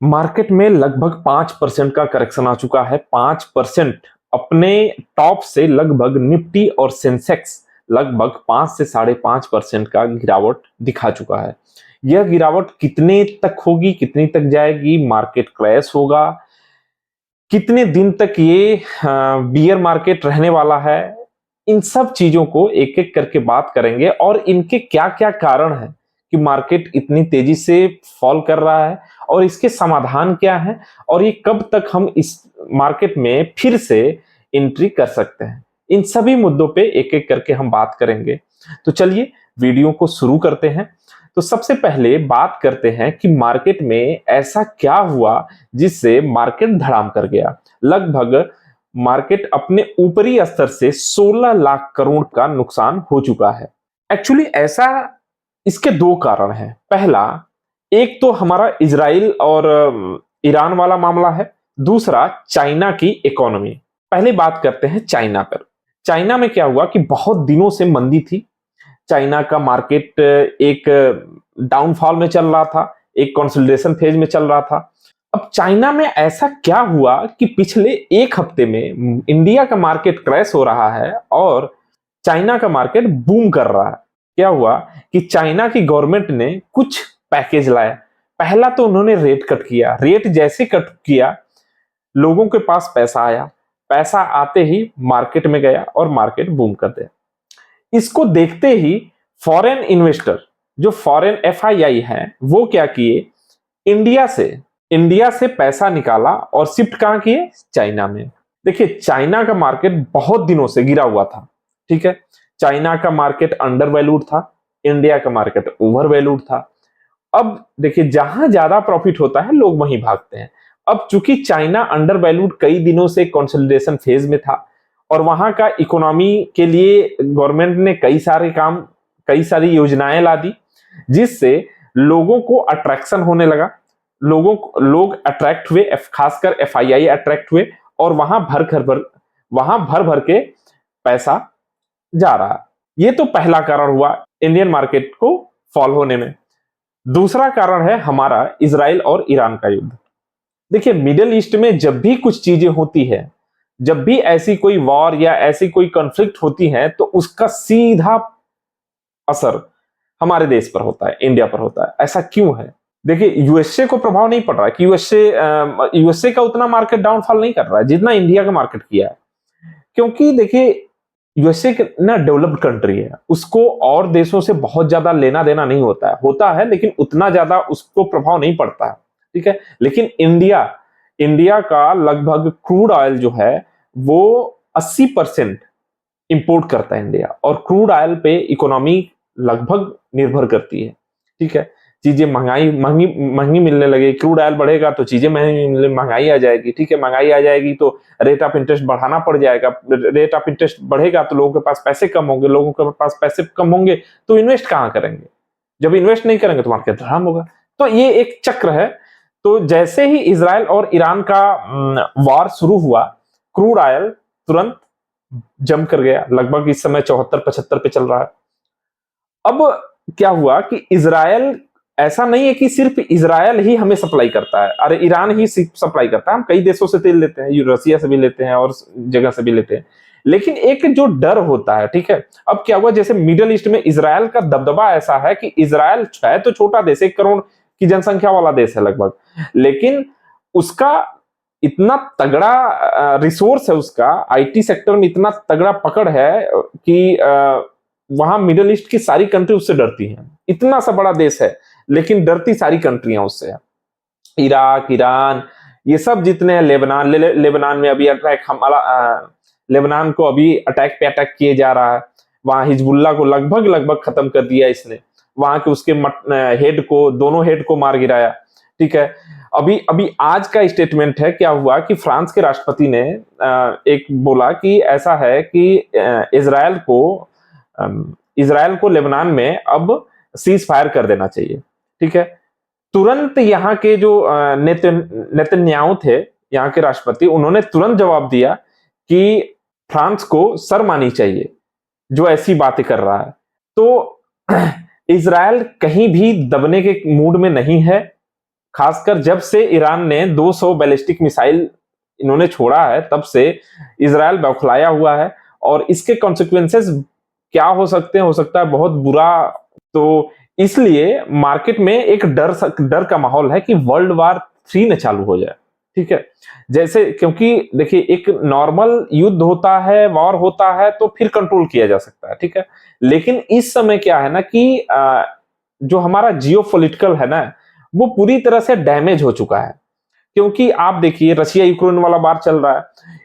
Market में लगभग 5% का करेक्शन आ चुका है। 5% अपने टॉप से लगभग निफ्टी और सेंसेक्स लगभग 5 से 5.5% का गिरावट दिखा चुका है। यह गिरावट कितने तक होगी, कितनी तक जाएगी, मार्केट क्रैश होगा, कितने दिन तक ये बियर मार्केट रहने वाला है, इन सब चीजों को एक एक करके बात करेंगे और इनके क्या क्या कारण है कि मार्केट इतनी तेजी से फॉल कर रहा है और इसके समाधान क्या है और ये कब तक हम इस मार्केट में फिर से एंट्री कर सकते हैं। इन सभी मुद्दों पे एक एक करके हम बात करेंगे। तो चलिए वीडियो को शुरू करते हैं। तो सबसे पहले बात करते हैं कि मार्केट में ऐसा क्या हुआ जिससे मार्केट धड़ाम कर गया। लगभग मार्केट अपने ऊपरी स्तर से 16 लाख करोड़ का नुकसान हो चुका है। एक्चुअली ऐसा इसके दो कारण हैं। पहला, एक तो हमारा इजराइल और ईरान वाला मामला है, दूसरा चाइना की इकोनॉमी। पहले बात करते हैं चाइना पर। चाइना में क्या हुआ कि बहुत दिनों से मंदी थी। चाइना का मार्केट एक डाउनफॉल में चल रहा था, एक कंसोलिडेशन फेज में चल रहा था। अब चाइना में ऐसा क्या हुआ कि पिछले एक हफ्ते में इंडिया का मार्केट क्रैश हो रहा है और चाइना का मार्केट बूम कर रहा है। क्या हुआ कि चाइना की गवर्नमेंट ने कुछ पैकेज लाया। पहला तो उन्होंने रेट कट किया। रेट जैसे कट किया, लोगों के पास पैसा आया, पैसा आते ही मार्केट में गया और मार्केट बूम कर दिया। इसको देखते ही फॉरेन इन्वेस्टर, जो फॉरेन एफआईआई है, वो क्या किए, इंडिया से पैसा निकाला और शिफ्ट कहां किए, चाइना में। देखिए, चाइना का मार्केट बहुत दिनों से गिरा हुआ था। ठीक है, चाइना का मार्केट अंडर वैल्यूड था, इंडिया का मार्केट ओवर वैल्यूड था। अब देखिए, जहां ज्यादा प्रॉफिट होता है लोग वहीं भागते हैं। अब चूंकि चाइना अंडर वैल्यूड कई दिनों से कंसोलिडेशन फेज में था और वहां का इकोनॉमी के लिए गवर्नमेंट ने कई सारी योजनाएं ला दी, जिससे लोगों को अट्रैक्शन होने लगा। लोग अट्रैक्ट हुए, खासकर एफआईआई अट्रैक्ट हुए और वहां भर भर के पैसा जा रहा। ये तो पहला कारण हुआ इंडियन मार्केट को फॉल होने में। दूसरा कारण है हमारा इजराइल और ईरान का युद्ध। देखिए, मिडिल ईस्ट में जब भी कुछ चीजें होती है, जब भी ऐसी कोई वॉर या ऐसी कोई कॉन्फ्लिक्ट होती है, तो उसका सीधा असर हमारे देश पर होता है, इंडिया पर होता है। ऐसा क्यों है? देखिए, यूएसए को प्रभाव नहीं पड़ रहा है कि यूएसए का उतना मार्केट डाउनफॉल नहीं कर रहा है जितना इंडिया का मार्केट किया है। क्योंकि देखिए, यूएसए ना डेवलप्ड कंट्री है, उसको और देशों से बहुत ज्यादा लेना देना नहीं होता है, लेकिन उतना ज्यादा उसको प्रभाव नहीं पड़ता है। ठीक है, लेकिन इंडिया का लगभग क्रूड ऑयल जो है वो 80% इंपोर्ट करता है इंडिया, और क्रूड ऑयल पे इकोनॉमी लगभग निर्भर करती है। ठीक है, चीजें महंगी मिलने लगे, क्रूड ऑयल बढ़ेगा तो चीजें महंगाई आ जाएगी। ठीक है, महंगाई आ जाएगी तो रेट ऑफ इंटरेस्ट बढ़ाना पड़ जाएगा। रेट ऑफ इंटरेस्ट बढ़ेगा तो लोगों के पास पैसे कम होंगे, लोगों के पास पैसे कम होंगे तो इन्वेस्ट कहां करेंगे? जब इन्वेस्ट नहीं करेंगे तो मार्केट धड़ाम होगा। तो ये एक चक्र है। तो जैसे ही इजराइल और ईरान का वार शुरू हुआ, क्रूड ऑयल तुरंत जम कर गया। लगभग इस समय 74-75 पे चल रहा है। अब क्या हुआ कि इजराइल, ऐसा नहीं है कि सिर्फ इजराइल ही हमें सप्लाई करता है, अरे ईरान ही सप्लाई करता है। हम कई देशों से तेल लेते हैं, रसिया से भी लेते हैं और जगह से भी लेते हैं। लेकिन एक जो डर होता है, ठीक है, अब क्या हुआ, जैसे मिडिल ईस्ट में इजराइल का दबदबा ऐसा है कि इजराइल है तो छोटा देश, 1 करोड़ की जनसंख्या वाला देश है लगभग, लेकिन उसका इतना तगड़ा रिसोर्स है, उसका आईटी सेक्टर में इतना तगड़ा पकड़ है कि वहां मिडिल ईस्ट की सारी कंट्री उससे डरती हैं। इतना सा बड़ा देश है लेकिन डरती सारी कंट्रियां उससे है। इराक, ईरान, ये सब जितने हैं, लेबनान में अभी लेबनान को अभी अटैक पे अटैक किए जा रहा है। वहां हिजबुल्ला को लगभग खत्म कर दिया इसने। वहां के उसके दोनों हेड को मार गिराया। ठीक है, अभी अभी आज का स्टेटमेंट है, क्या हुआ कि फ्रांस के राष्ट्रपति ने एक बोला कि ऐसा है कि इजराइल को लेबनान में अब सीज फायर कर देना चाहिए। ठीक है, तुरंत यहाँ के जो नेतन्याहू थे, यहाँ के राष्ट्रपति, उन्होंने तुरंत जवाब दिया कि फ्रांस को शर्म आनी चाहिए जो ऐसी बातें कर रहा है। तो इजराइल कहीं भी दबने के मूड में नहीं है। खासकर जब से ईरान ने 200 बैलिस्टिक मिसाइल इन्होंने छोड़ा है, तब से इजराइल बौखलाया हुआ है और इसके कॉन्सिक्वेंसेस क्या हो सकता है बहुत बुरा। तो इसलिए मार्केट में एक डर का माहौल है कि वर्ल्ड वार 3 न चालू हो जाए। ठीक है, जैसे क्योंकि देखिए एक नॉर्मल युद्ध होता है, वॉर होता है तो फिर कंट्रोल किया जा सकता है। ठीक है, लेकिन इस समय क्या है ना कि जो हमारा जियो पॉलिटिकल है ना, वो पूरी तरह से डैमेज हो चुका है। क्योंकि आप देखिए रशिया यूक्रेन वाला वार चल रहा है,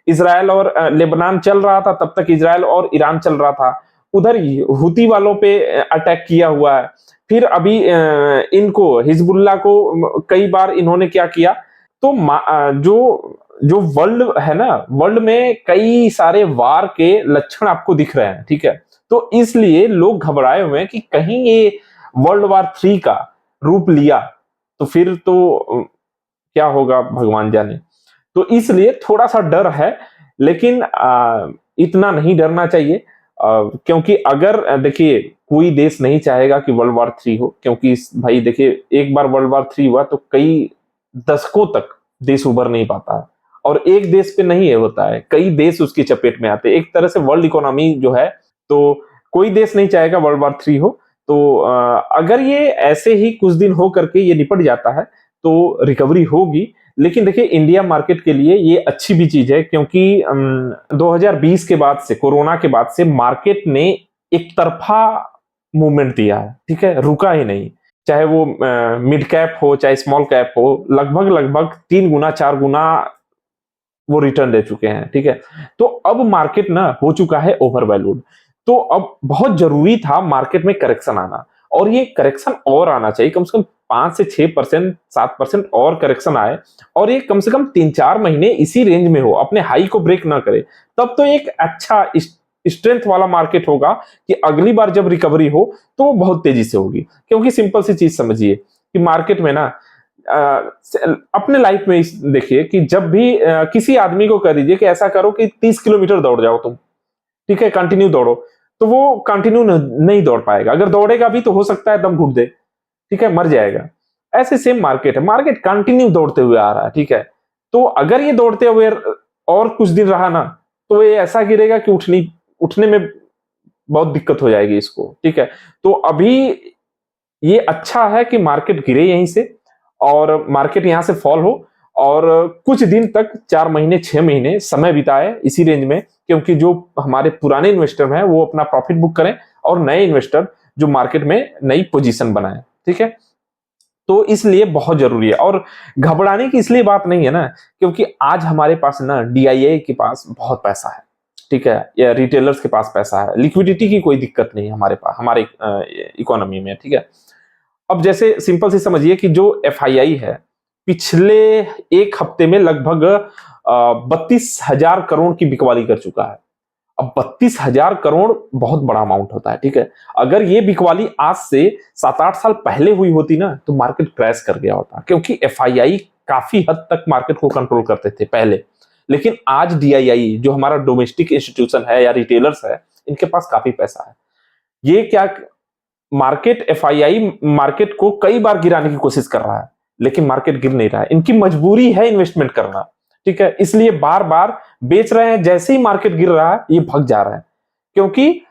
इजराइल और लेबनान चल रहा था, तब तक इजराइल और ईरान चल रहा था, उधर हुती वालों पे अटैक किया हुआ है। फिर अभी इनको हिजबुल्लाह को कई बार इन्होंने क्या किया। तो जो जो वर्ल्ड है ना, वर्ल्ड में कई सारे वार के लक्षण आपको दिख रहे हैं। ठीक है, तो इसलिए लोग घबराए हुए हैं कि कहीं ये वर्ल्ड वार 3 का रूप लिया तो फिर तो क्या होगा भगवान जाने। तो इसलिए थोड़ा सा डर है, लेकिन इतना नहीं डरना चाहिए। क्योंकि अगर देखिए कोई देश नहीं चाहेगा कि वर्ल्ड वार 3 हो, क्योंकि भाई देखिए एक बार वर्ल्ड वार 3 हुआ तो कई दशकों तक देश उभर नहीं पाता है, और एक देश पे नहीं है होता है, कई देश उसकी चपेट में आते हैं। एक तरह से वर्ल्ड इकोनॉमी जो है, तो कोई देश नहीं चाहेगा वर्ल्ड वार 3 हो। तो अगर ये ऐसे ही कुछ दिन हो करके ये निपट जाता है तो रिकवरी होगी। लेकिन देखिए इंडिया मार्केट के लिए ये अच्छी भी चीज है, क्योंकि 2020 के बाद से, कोरोना के बाद से मार्केट ने एक तरफा मूवमेंट दिया है। ठीक है, रुका ही नहीं, चाहे वो मिड कैप हो चाहे स्मॉल कैप हो, लगभग लगभग 3 गुना 4 गुना वो रिटर्न दे चुके हैं। ठीक है, तो अब मार्केट ना हो चुका है ओवर वैल्यूड। तो अब बहुत जरूरी था मार्केट में करेक्शन आना, और ये करेक्शन और आना चाहिए, कम से कम 5 से 6% 7% और करेक्शन आए, और ये कम से कम 3-4 महीने इसी रेंज में हो, अपने हाई को ब्रेक ना करे। तब तो एक अच्छा स्ट्रेंथ वाला मार्केट होगा कि अगली बार जब रिकवरी हो तो वो बहुत तेजी से होगी। क्योंकि सिंपल सी चीज समझिए कि मार्केट में ना अपने लाइफ में देखिए कि जब भी किसी आदमी को कह दीजिए कि ऐसा करो कि 30 किलोमीटर दौड़ जाओ तुम, ठीक है, कंटिन्यू दौड़ो, तो वो कंटिन्यू नहीं दौड़ पाएगा। अगर दौड़ेगा भी तो हो सकता है दम घुट दे, ठीक है, मर जाएगा। ऐसे सेम मार्केट है, मार्केट कंटिन्यू दौड़ते हुए आ रहा है। ठीक है, तो अगर ये दौड़ते हुए और कुछ दिन रहा ना, तो ये ऐसा गिरेगा कि उठने में बहुत दिक्कत हो जाएगी इसको। ठीक है, तो अभी ये अच्छा है कि मार्केट गिरे यहीं से, और मार्केट यहां से फॉल हो, और कुछ दिन तक 4 महीने 6 महीने समय बिताए इसी रेंज में, क्योंकि जो हमारे पुराने इन्वेस्टर हैं वो अपना प्रॉफिट बुक करें, और नए इन्वेस्टर जो मार्केट में नई पोजीशन बनाए। ठीक है, तो इसलिए बहुत जरूरी है। और घबराने की इसलिए बात नहीं है ना, क्योंकि आज हमारे पास ना डीआईए के पास बहुत पैसा है। ठीक है, या रिटेलर्स के पास पैसा है, लिक्विडिटी की कोई दिक्कत नहीं है हमारे पास, हमारे इकोनॉमी में। ठीक है, अब जैसे सिंपल से समझिए कि जो एफआईआई है, पिछले एक हफ्ते में लगभग 32,000 करोड़ की बिकवाली कर चुका है। अब 32,000 करोड़ बहुत बड़ा अमाउंट होता है। ठीक है, अगर ये बिकवाली आज से 7-8 साल पहले हुई होती ना, तो मार्केट क्रैश कर गया होता, क्योंकि एफआईआई काफी हद तक मार्केट को कंट्रोल करते थे पहले। लेकिन आज डीआईआई जो हमारा डोमेस्टिक इंस्टीट्यूशन है या रिटेलर्स है, इनके पास काफी पैसा है। ये क्या मार्केट, एफआईआई मार्केट को कई बार गिराने की कोशिश कर रहा है, लेकिन मार्केट गिर नहीं रहा है। इनकी मजबूरी है इन्वेस्टमेंट करना। ठीक है, इसलिए बार बार बेच रहे हैं, जैसे ही मार्केट गिर रहा है ये भाग जा रहे हैं, क्योंकि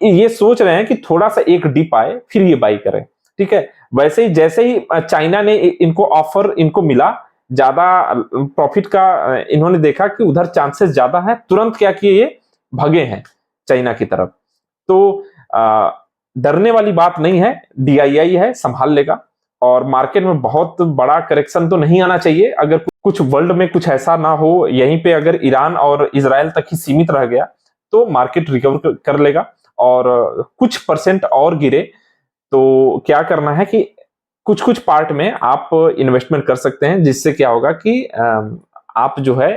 ये सोच रहे हैं कि थोड़ा सा एक डिप आए फिर ये बाई करें। ठीक है, वैसे ही जैसे ही चाइना ने इनको ऑफर इनको मिला ज्यादा प्रॉफिट का, इन्होंने देखा कि उधर चांसेस ज्यादा है, तुरंत क्या किए, ये भगे हैं चाइना की तरफ। तो डरने वाली बात नहीं है, डीआईआई है, संभाल लेगा। और मार्केट में बहुत बड़ा करेक्शन तो नहीं आना चाहिए, अगर कुछ वर्ल्ड में कुछ ऐसा ना हो, यहीं पे अगर ईरान और इजराइल तक ही सीमित रह गया तो मार्केट रिकवर कर लेगा। और कुछ परसेंट और गिरे तो क्या करना है कि कुछ कुछ पार्ट में आप इन्वेस्टमेंट कर सकते हैं, जिससे क्या होगा कि आप जो है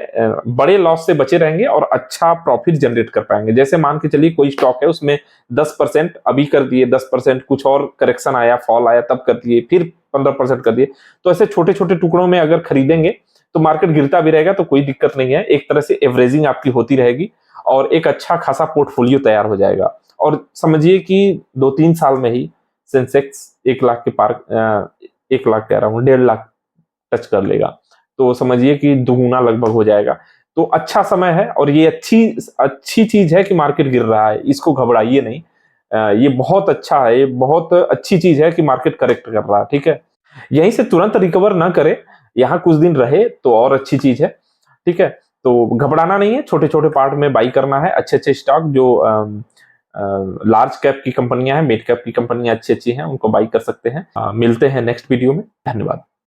बड़े लॉस से बचे रहेंगे और अच्छा प्रॉफिट जनरेट कर पाएंगे। जैसे मान के चलिए कोई स्टॉक है, उसमें 10% अभी कर दिए, 10% कुछ और करेक्शन आया, फॉल आया तब कर दिए, फिर 15% कर दिए। तो ऐसे छोटे छोटे टुकड़ों में अगर खरीदेंगे तो मार्केट गिरता भी रहेगा तो कोई दिक्कत नहीं है, एक तरह से एवरेजिंग आपकी होती रहेगी और एक अच्छा खासा पोर्टफोलियो तैयार हो जाएगा। और समझिए कि 2-3 साल में ही सेंसेक्स 1 लाख के पार, 1 लाख कह रहा हूँ, 1.5 लाख टच कर लेगा, तो समझिए कि दुगुना लगभग हो जाएगा। तो अच्छा समय है, और ये अच्छी चीज है कि मार्केट गिर रहा है, इसको घबराइए नहीं। ये बहुत अच्छा है, ये बहुत अच्छी चीज है कि मार्केट करेक्ट कर रहा है, ठीक है। यहीं से तुरंत रिकवर ना करे, यहाँ कुछ दिन रहे तो और अच्छी चीज है, ठीक है। तो घबराना नहीं है, छोटे छोटे पार्ट में बाई करना है, अच्छे अच्छे स्टॉक जो लार्ज कैप की कंपनियां हैं, मिड कैप की कंपनियां अच्छी अच्छी हैं, उनको बाई कर सकते हैं। मिलते हैं नेक्स्ट वीडियो में, धन्यवाद।